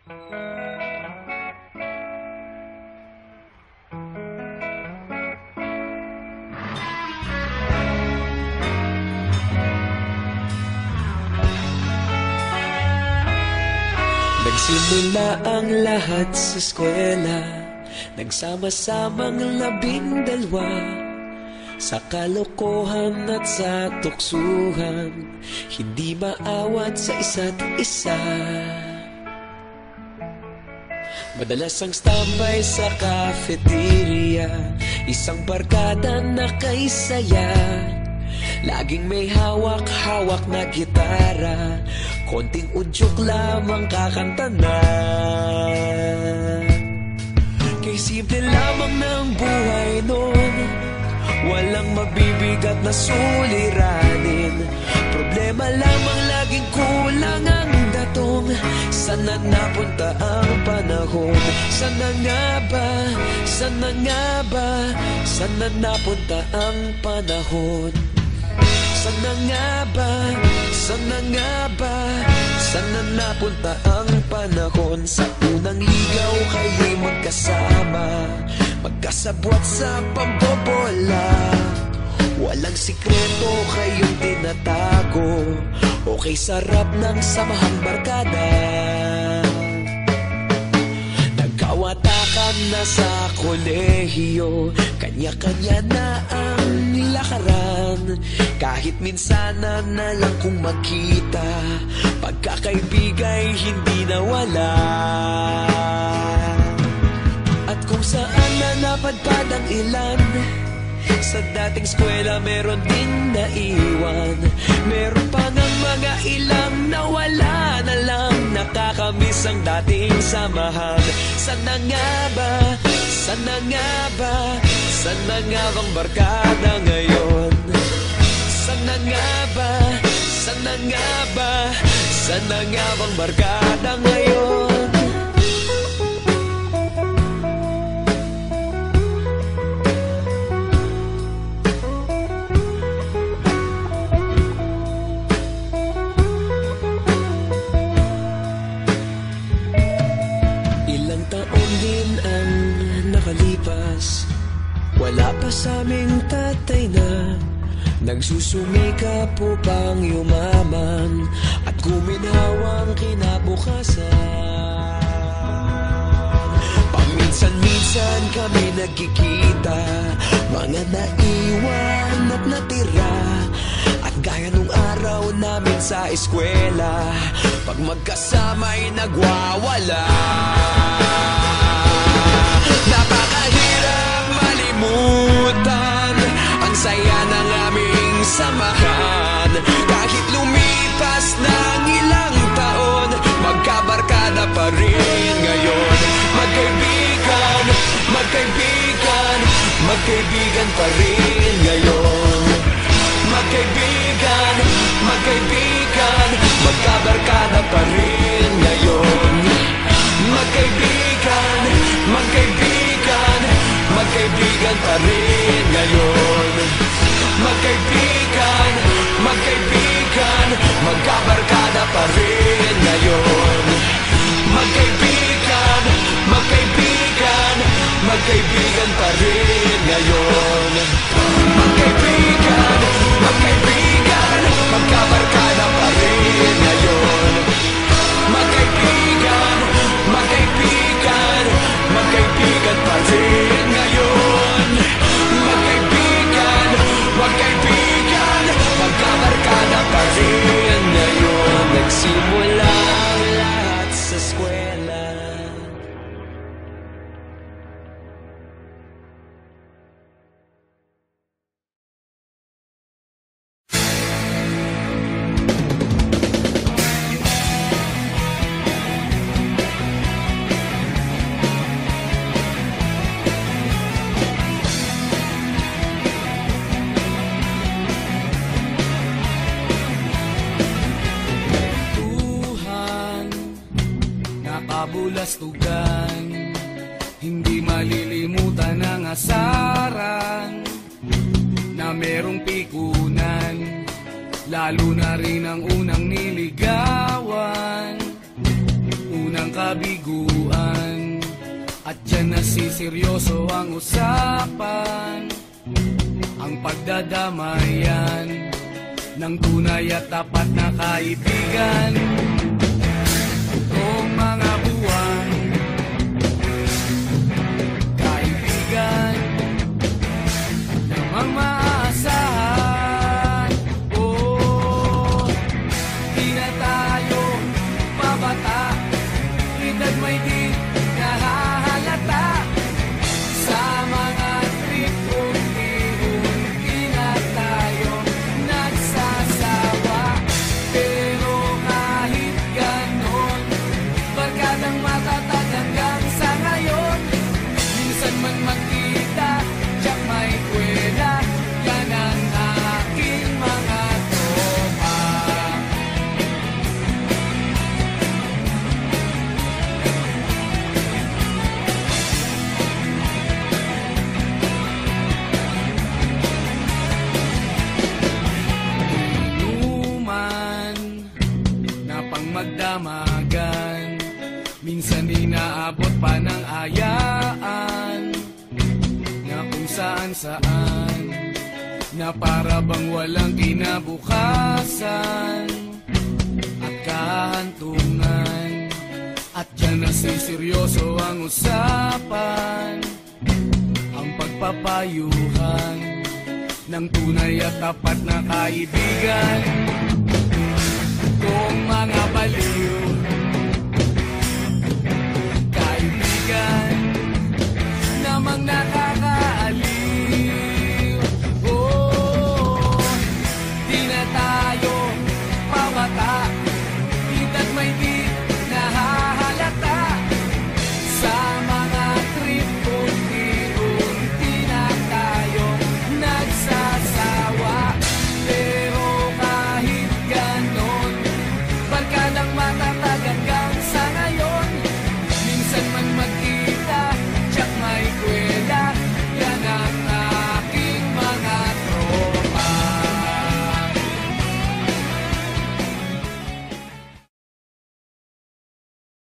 Nagsimula ang lahat sa eskwela, nagsama-samang 12 sa kalokohan at sa tuksuhan, hindi maawat sa isa't isa. Madalas ang standby sa cafeteria, isang barkada na kay saya. Laging may hawak-hawak na gitara, konting udyok lamang kakanta na. Kay simple lamang ng buhay nun, walang mabibigat na suliranin. Problema lamang laging kulang ang datong. Sana napunta ang panahon? Sana nga ba? Sana nga ba? Sana napunta ang panahon? Sana nga ba? Sana nga ba? Sana napunta ang panahon? Sa unang ligaw kayo'y magkasama, magkasabwat sa pambobola. Walang sikreto kayong tinatago, okay sarap ng samahang barkada. Nagkawatakan na sa kolehiyo, kanya-kanya na ang lakaran. Kahit minsan na lang kung magkita, pagkakaibigay hindi nawala. At kung saan na napadpad ang ilan, sa dating eskwela meron din naiwan. Meron pa ng mga ilang nawala na lang, nakakamiss ang dating samahan. Sana nga ba? Sana nga ba? Sana nga bang barkada ngayon? Sana nga ba? Sana nga ba? Sana nga bang barkada ngayon? Wala pa sa aming tatay na nagsusumikap upang yumaman at guminhawang kinabukasan. Paminsan-minsan kami nagkikita, mga naiwan at natira. At gaya nung araw namin sa eskwela, pag magkasama'y nagwawala. Napakahirap malimutan ang saya ng aming samahan. Kahit lumipas ng ilang taon, magkabarkada pa rin ngayon. Magkaibigan, magkaibigan, magkaibigan pa rin ngayon. Magkaibigan, magkaibigan, magkabarkada pa rin ngayon. Magkaibigan, magkaibigan, magkaibigan pa rin ngayon. Magkaibigan, magkaibigan, magkabarkada pa rin ngayon. Magkaibigan, magkaibigan, magkaibigan pa rin ngayon. Magkaibigan, magkaibigan, magkabarkada pa rin ngayon. Magkaibigan, magkaibigan, magkaibigan pa rin ngayon. Magkaibigan, magkaibigan, magkabarkada pa rin ngayon. Nagsimula ang lahat sa eskwela. Bulastugan, hindi malilimutan ang asaran na merong pikunan, lalo na rin ang unang niligawan. Unang kabiguan, at dyan nasiseryoso ang usapan. Ang pagdadamayan ng tunay at tapat na kaibigan. Kung mga buwan, kaibigan namang maaasahan. Oh, di na tayo mabata, edad may di nahahalata. Sa mga trip unti-unti na tayo nagsasawa. Pero kahit ganon, barkadang matatag hanggang sa ngayon. Minsan man magkita, tiyak may kwela, yan ang aking mga tropa. Inuman na pang magdamagan, minsan inaabot pa ng ayaan, na kung saan-saan, na para bang walang kinabukasan at kahantungan. At dyan nasiseryoso ang usapan, ang pagpapayuhan ng tunay at tapat na kaibigan.